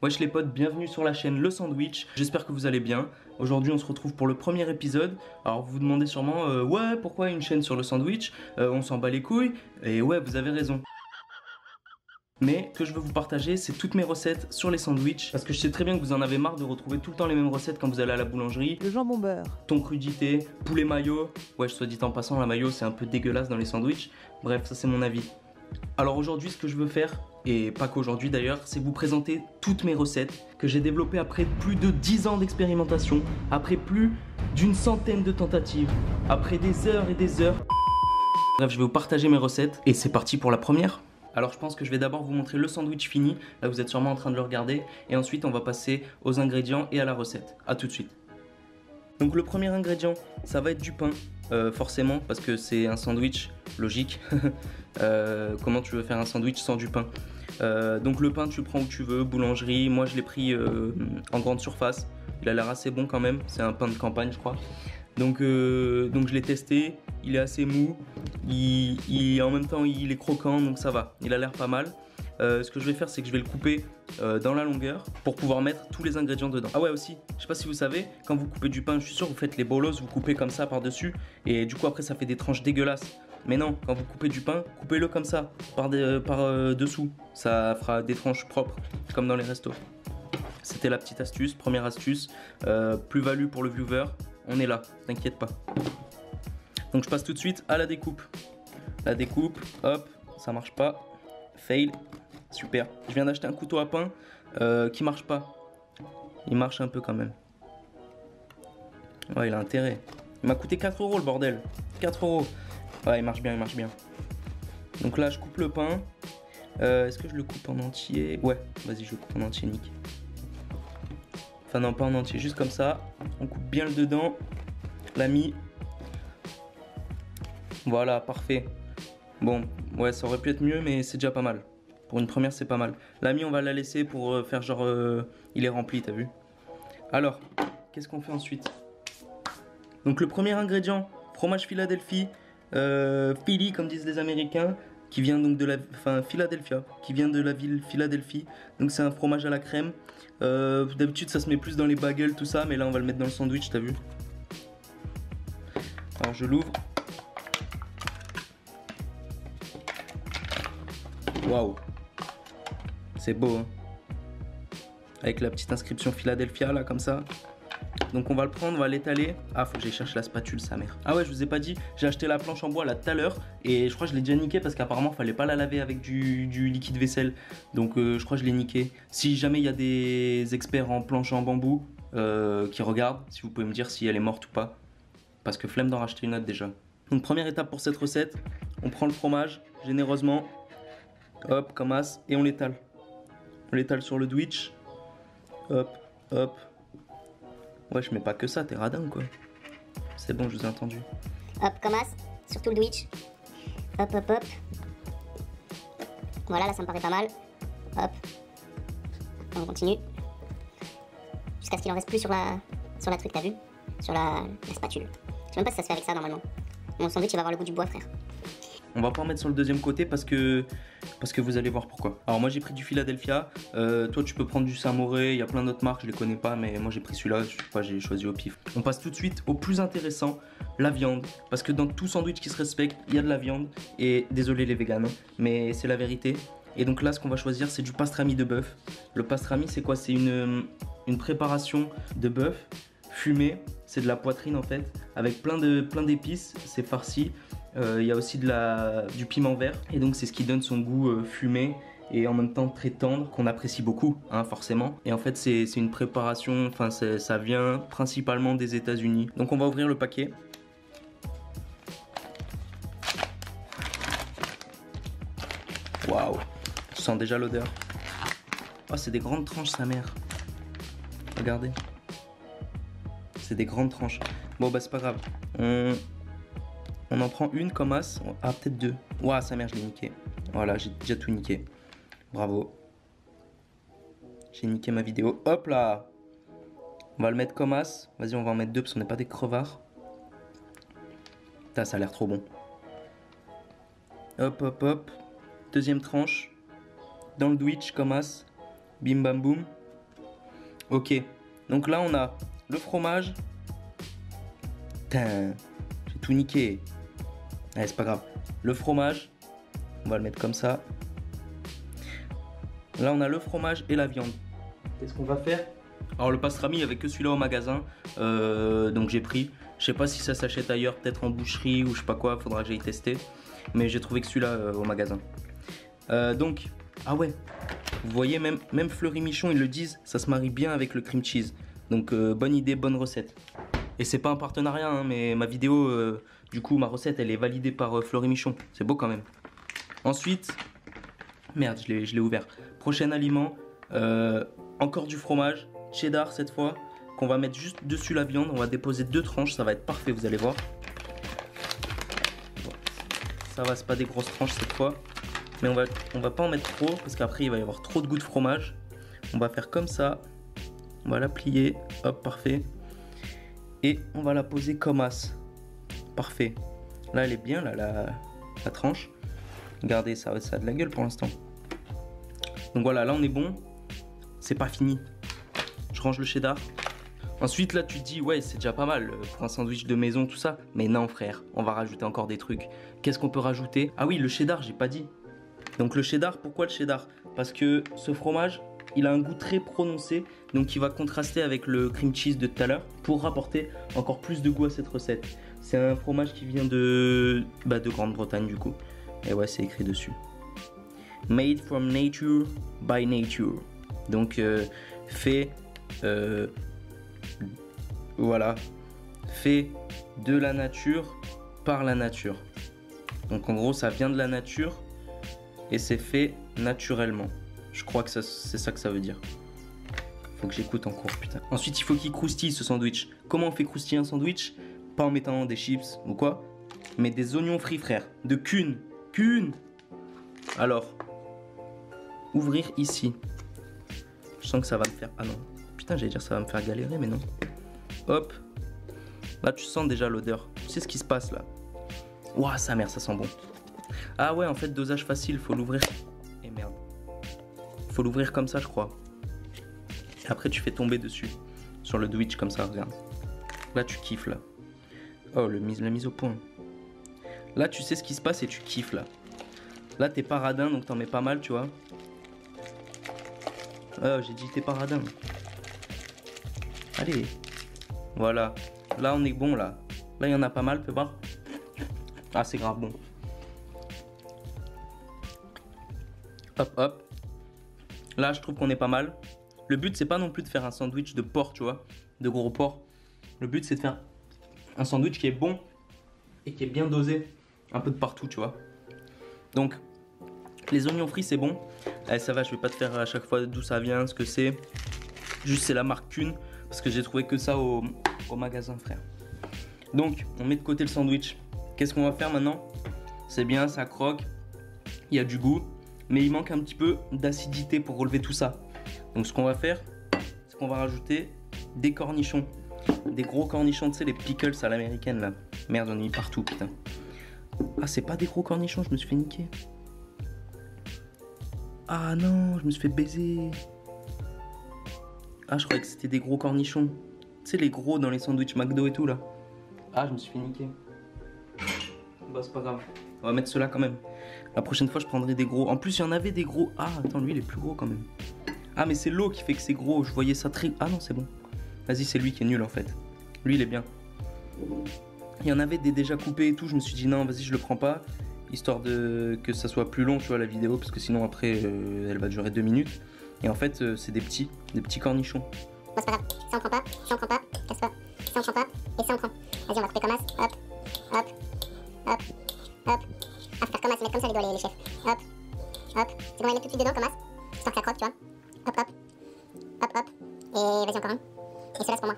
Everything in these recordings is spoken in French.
Wesh les potes, bienvenue sur la chaîne Le Sandwich, j'espère que vous allez bien. Aujourd'hui on se retrouve pour le premier épisode. Alors vous vous demandez sûrement, ouais pourquoi une chaîne sur le sandwich, on s'en bat les couilles. Et ouais, vous avez raison. Mais ce que je veux vous partager, c'est toutes mes recettes sur les sandwichs. Parce que je sais très bien que vous en avez marre de retrouver tout le temps les mêmes recettes quand vous allez à la boulangerie. Le jambon beurre. Thon crudité, poulet mayo. Ouais, soit dit en passant, la mayo c'est un peu dégueulasse dans les sandwichs. Bref, ça c'est mon avis. Alors aujourd'hui, ce que je veux faire, et pas qu'aujourd'hui d'ailleurs, c'est vous présenter toutes mes recettes que j'ai développées après plus de 10 ans d'expérimentation, après plus d'une centaine de tentatives, après des heures et des heures. Bref, je vais vous partager mes recettes et c'est parti pour la première. Alors je pense que je vais d'abord vous montrer le sandwich fini, là vous êtes sûrement en train de le regarder, et ensuite on va passer aux ingrédients et à la recette. A tout de suite. Donc le premier ingrédient, ça va être du pain, forcément, parce que c'est un sandwich, logique. Comment tu veux faire un sandwich sans du pain? Donc le pain tu le prends où tu veux, boulangerie, moi je l'ai pris en grande surface, il a l'air assez bon quand même, c'est un pain de campagne je crois. Donc je l'ai testé, il est assez mou, en même temps il est croquant donc ça va, il a l'air pas mal. Ce que je vais faire, c'est que je vais le couper dans la longueur pour pouvoir mettre tous les ingrédients dedans. Ah ouais aussi, je sais pas si vous savez, quand vous coupez du pain, je suis sûr vous faites les bolos, vous coupez comme ça par dessus et du coup après ça fait des tranches dégueulasses. Mais non, quand vous coupez du pain, coupez-le comme ça, par dessous, ça fera des tranches propres, comme dans les restos. C'était la petite astuce, première astuce, plus-value pour le viewer, on est là, t'inquiète pas. Donc je passe tout de suite à la découpe. La découpe, hop, ça marche pas, fail. Super. Je viens d'acheter un couteau à pain qui marche pas. Il marche un peu quand même. Ouais, il a intérêt. Il m'a coûté 4 € le bordel. 4 €. Ouais, il marche bien, il marche bien. Donc là, je coupe le pain. Est-ce que je le coupe en entier? Ouais, vas-y, je le coupe en entier, nique. Enfin non, pas en entier, juste comme ça. On coupe bien le dedans. L'ami. Voilà, parfait. Bon, ouais, ça aurait pu être mieux, mais c'est déjà pas mal. Pour une première, c'est pas mal. L'ami, on va la laisser pour faire genre... il est rempli, t'as vu? Alors, qu'est-ce qu'on fait ensuite? Donc le premier ingrédient, fromage Philadelphie, Philly, comme disent les Américains, qui vient donc de la... Enfin, Philadelphia, qui vient de la ville Philadelphie. Donc c'est un fromage à la crème. D'habitude, ça se met plus dans les bagels, tout ça, mais là, on va le mettre dans le sandwich, t'as vu? Alors, je l'ouvre. Waouh! C'est beau, hein, avec la petite inscription Philadelphia là comme ça. Donc on va le prendre, on va l'étaler. Ah, faut que j'aille chercher la spatule, sa mère. Ah ouais, je vous ai pas dit, j'ai acheté la planche en bois là tout à l'heure et je crois que je l'ai déjà niqué parce qu'apparemment fallait pas la laver avec du liquide vaisselle. Donc je crois que je l'ai niqué. Si jamais il y a des experts en planche en bambou qui regardent, si vous pouvez me dire si elle est morte ou pas, parce que flemme d'en racheter une autre déjà. Donc première étape pour cette recette, on prend le fromage généreusement, hop comme as, et on l'étale. On l'étale sur le Twitch. Hop, hop. Ouais, je mets pas que ça, t'es radin quoi. C'est bon, je vous ai entendu. Hop, comme as, sur tout le Twitch. Hop, hop, hop. Voilà, là ça me paraît pas mal. Hop. On continue. Jusqu'à ce qu'il en reste plus sur la truc, t'as vu? Sur la spatule. Je sais même pas si ça se fait avec ça normalement. Mon sandwich il va avoir le goût du bois, frère. On va pas en mettre sur le deuxième côté parce que vous allez voir pourquoi. Alors moi j'ai pris du Philadelphia, toi tu peux prendre du Saint-Moré, il y a plein d'autres marques, je les connais pas mais moi j'ai pris celui-là, je sais pas, j'ai choisi au pif. On passe tout de suite au plus intéressant, la viande. Parce que dans tout sandwich qui se respecte, il y a de la viande. Et désolé les véganes, mais c'est la vérité. Et donc là ce qu'on va choisir c'est du pastrami de bœuf. Le pastrami c'est quoi? C'est une préparation de bœuf fumé, c'est de la poitrine en fait, avec plein d'épices, c'est farci. Il y a aussi du piment vert et donc c'est ce qui donne son goût fumé et en même temps très tendre qu'on apprécie beaucoup hein, forcément. Et en fait c'est une préparation, enfin ça vient principalement des États-Unis. Donc on va ouvrir le paquet. Waouh, je sens déjà l'odeur. Oh, c'est des grandes tranches sa mère. Regardez. C'est des grandes tranches. Bon bah c'est pas grave. On en prend une comme as. Ah, peut-être deux. Ouah, sa mère, je l'ai niqué. Voilà, j'ai déjà tout niqué. Bravo. J'ai niqué ma vidéo. Hop là. On va le mettre comme as. Vas-y, on va en mettre deux parce qu'on n'est pas des crevards. Putain, ça a l'air trop bon. Hop, hop, hop. Deuxième tranche. Dans le Twitch comme as. Bim bam boum. Ok, donc là on a le fromage. Putain, j'ai tout niqué. Allez, c'est pas grave. Le fromage, on va le mettre comme ça. Là on a le fromage et la viande. Qu'est-ce qu'on va faire? Alors le pastrami, il n'y avait que celui-là au magasin, donc j'ai pris. Je sais pas si ça s'achète ailleurs, peut-être en boucherie ou je sais pas quoi, faudra que j'aille tester. Mais j'ai trouvé que celui-là au magasin. Donc, ah ouais, vous voyez, même Fleury Michon, ils le disent, ça se marie bien avec le cream cheese. Donc bonne idée, bonne recette. Et c'est pas un partenariat, hein, mais ma vidéo, du coup, ma recette, elle est validée par Fleury Michon. C'est beau quand même. Ensuite, merde, je l'ai ouvert. Prochain aliment, encore du fromage, cheddar cette fois, qu'on va mettre juste dessus la viande. On va déposer 2 tranches, ça va être parfait, vous allez voir. Bon, ça va, c'est pas des grosses tranches cette fois. Mais on va pas en mettre trop, parce qu'après il va y avoir trop de goût de fromage. On va faire comme ça. On va la plier, hop, parfait. Et on va la poser comme as. Parfait. Là elle est bien, là, la tranche. Regardez, ça a de la gueule pour l'instant. Donc voilà, là on est bon. C'est pas fini. Je range le cheddar. Ensuite là tu te dis ouais c'est déjà pas mal pour un sandwich de maison tout ça. Mais non frère, on va rajouter encore des trucs. Qu'est-ce qu'on peut rajouter? Ah oui, le cheddar, j'ai pas dit. Donc le cheddar, pourquoi le cheddar? Parce que ce fromage, il a un goût très prononcé. Donc il va contraster avec le cream cheese de tout à l'heure pour rapporter encore plus de goût à cette recette. C'est un fromage qui vient de Grande-Bretagne du coup. Et ouais, c'est écrit dessus. Made from nature by nature. Donc fait voilà, fait de la nature par la nature. Donc en gros ça vient de la nature et c'est fait naturellement. Je crois que c'est ça que ça veut dire. Faut que j'écoute en cours, putain. Ensuite il faut qu'il croustille ce sandwich. Comment on fait croustiller un sandwich? Pas en mettant des chips ou quoi, mais des oignons frits frère. De Kuhn. Alors ouvrir ici. Je sens que ça va me faire... Ah non, putain j'allais dire ça va me faire galérer mais non. Hop. Là tu sens déjà l'odeur. Tu sais ce qui se passe là. Ouah sa mère, ça sent bon. Ah ouais en fait dosage facile, faut l'ouvrir. Et merde. Faut l'ouvrir comme ça je crois. Et après tu fais tomber dessus. Sur le Twitch comme ça, regarde. Là tu kiffes là. Oh la mise au point. Là tu sais ce qui se passe et tu kiffes là. Là t'es pas radin donc t'en mets pas mal tu vois. Oh j'ai dit t'es pas radin. Allez. Voilà. Là on est bon là. Là il y en a pas mal, fais voir. Ah c'est grave bon. Hop hop. Là je trouve qu'on est pas mal. Le but c'est pas non plus de faire un sandwich de porc tu vois. De gros porc. Le but c'est de faire un sandwich qui est bon. Et qui est bien dosé. Un peu de partout tu vois. Donc les oignons frits c'est bon. Allez ça va, je vais pas te faire à chaque fois d'où ça vient, ce que c'est. Juste c'est la marque Kuhn. Parce que j'ai trouvé que ça au magasin frère. Donc on met de côté le sandwich. Qu'est-ce qu'on va faire maintenant? C'est bien, ça croque. Il y a du goût. Mais il manque un petit peu d'acidité pour relever tout ça. Donc ce qu'on va faire, c'est qu'on va rajouter des cornichons. Des gros cornichons, tu sais les pickles à l'américaine là. Merde, on est mis partout putain. Ah c'est pas des gros cornichons, je me suis fait niquer. Ah non, je me suis fait baiser. Ah je croyais que c'était des gros cornichons. Tu sais les gros dans les sandwichs McDo et tout là. Ah je me suis fait niquer. Bah c'est pas grave. On va mettre ceux-là quand même. La prochaine fois je prendrai des gros. En plus il y en avait des gros. Ah attends lui il est plus gros quand même. Ah mais c'est l'eau qui fait que c'est gros. Je voyais ça très... Ah non c'est bon. Vas-y c'est lui qui est nul en fait. Lui il est bien. Il y en avait des déjà coupés et tout. Je me suis dit non vas-y je le prends pas. Histoire de que ça soit plus long tu vois la vidéo. Parce que sinon après elle va durer 2 minutes. Et en fait c'est des petits cornichons. Bon c'est pas grave, ça on prend pas, ça on prend pas, casse pas, ça on prend pas, et ça on prend. Vas-y on va couper comme as, hop, hop, hop, hop. Ah faut faire comme as, mettre comme ça les doigts les chefs. Hop, hop, c'est bon on va les mettre tout de suite dedans comme as, histoire que ça croque tu vois. Hop, hop, hop, hop, et vas-y encore un. Et c'est là c'est pour moi.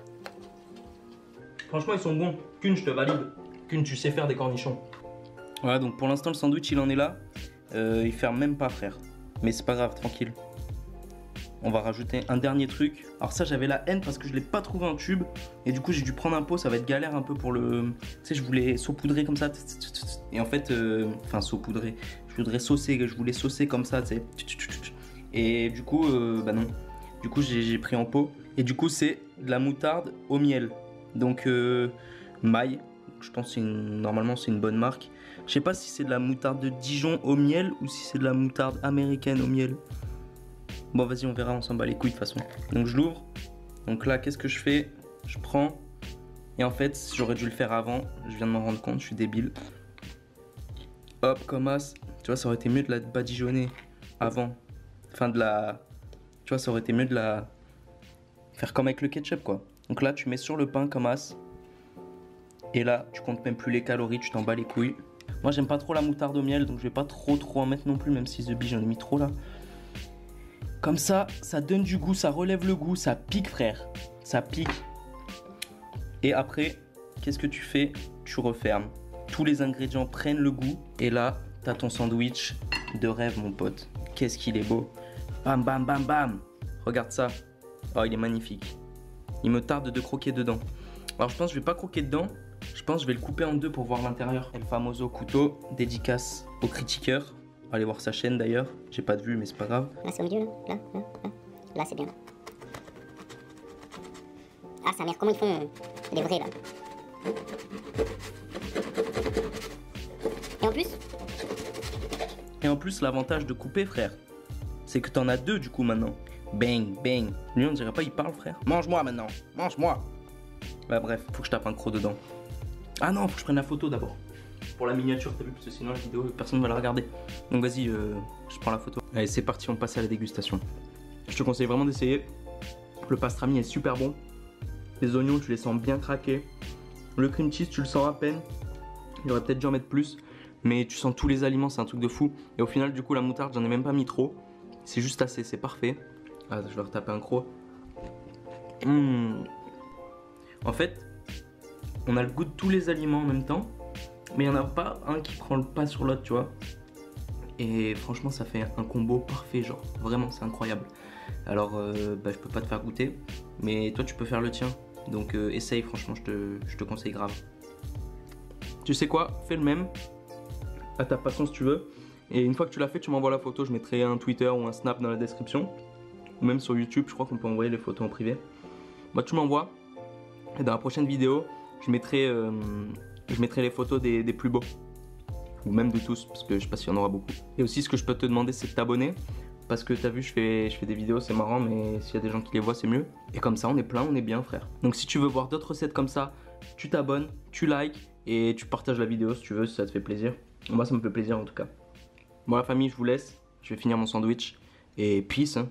Franchement ils sont bons, Kuhn je te valide. Kuhn tu sais faire des cornichons. Voilà donc pour l'instant le sandwich il en est là. Il ferme même pas frère. Mais c'est pas grave, tranquille. On va rajouter un dernier truc. Alors ça j'avais la haine parce que je l'ai pas trouvé en tube. Et du coup j'ai dû prendre un pot, ça va être galère un peu pour le... Tu sais je voulais saupoudrer comme ça. Et en fait, enfin saupoudrer. Je voudrais saucer, je voulais saucer comme ça tu sais. Et du coup, bah non. Du coup j'ai pris en pot. Et du coup, c'est de la moutarde au miel. Donc, Maille. Je pense que normalement, c'est une bonne marque. Je sais pas si c'est de la moutarde de Dijon au miel ou si c'est de la moutarde américaine au miel. Bon, vas-y, on verra, on s'en bat les couilles de toute façon. Donc, je l'ouvre. Donc là, qu'est-ce que je fais? Je prends. Et en fait, j'aurais dû le faire avant. Je viens de m'en rendre compte, je suis débile. Hop, comme as. Tu vois, ça aurait été mieux de la badigeonner avant. Enfin, de la... Tu vois, ça aurait été mieux de la... faire comme avec le ketchup, quoi. Donc là, tu mets sur le pain comme as. Et là, tu comptes même plus les calories, tu t'en bats les couilles. Moi, j'aime pas trop la moutarde au miel, donc je vais pas trop en mettre non plus, même si The Bee, j'en ai mis trop là. Comme ça, ça donne du goût, ça relève le goût, ça pique, frère. Ça pique. Et après, qu'est-ce que tu fais? Tu refermes. Tous les ingrédients prennent le goût. Et là, t'as ton sandwich de rêve, mon pote. Qu'est-ce qu'il est beau. Bam, bam, bam, bam. Regarde ça. Oh, il est magnifique. Il me tarde de croquer dedans. Alors, je pense que je vais pas croquer dedans. Je pense que je vais le couper en deux pour voir l'intérieur. El Famoso couteau, dédicace au critiqueur. Allez voir sa chaîne d'ailleurs. J'ai pas de vue, mais c'est pas grave. Là, c'est au milieu, là. Là, c'est bien. Ah, sa mère, comment ils font les vrais, là? Et en plus, l'avantage de couper, frère, c'est que t'en as deux du coup maintenant. Bang, bang. Lui, on dirait pas, il parle, frère. Mange-moi maintenant, mange-moi. Bah bref, faut que je tape un croc dedans. Ah non, faut que je prenne la photo d'abord. Pour la miniature, t'as vu, parce que sinon la vidéo, personne ne va la regarder. Donc vas-y, je prends la photo. Allez, c'est parti, on passe à la dégustation. Je te conseille vraiment d'essayer. Le pastrami est super bon. Les oignons, tu les sens bien craquer. Le cream cheese, tu le sens à peine. Il aurait peut-être dû en mettre plus. Mais tu sens tous les aliments, c'est un truc de fou. Et au final, du coup, la moutarde, j'en ai même pas mis trop. C'est juste assez, c'est parfait. Ah, je vais retaper un croc. En fait, on a le goût de tous les aliments en même temps. Mais il n'y en a pas un qui prend le pas sur l'autre, tu vois. Et franchement, ça fait un combo parfait, genre. Vraiment, c'est incroyable. Alors, je peux pas te faire goûter. Mais toi, tu peux faire le tien. Donc, essaye, franchement, je te conseille grave. Tu sais quoi? Fais le même. À ta façon si tu veux. Et une fois que tu l'as fait, tu m'envoies la photo. Je mettrai un Twitter ou un Snap dans la description. Ou même sur YouTube, je crois qu'on peut envoyer les photos en privé. Bah, tu m'envoies. Et dans la prochaine vidéo, je mettrai les photos des plus beaux. Ou même de tous, parce que je sais pas s'il y en aura beaucoup. Et aussi, ce que je peux te demander, c'est de t'abonner. Parce que t'as vu, je fais des vidéos, c'est marrant, mais s'il y a des gens qui les voient, c'est mieux. Et comme ça, on est plein, on est bien, frère. Donc si tu veux voir d'autres recettes comme ça, tu t'abonnes, tu likes et tu partages la vidéo si tu veux, si ça te fait plaisir. Moi, ça me fait plaisir en tout cas. Bon, la famille, je vous laisse. Je vais finir mon sandwich. Et peace, hein.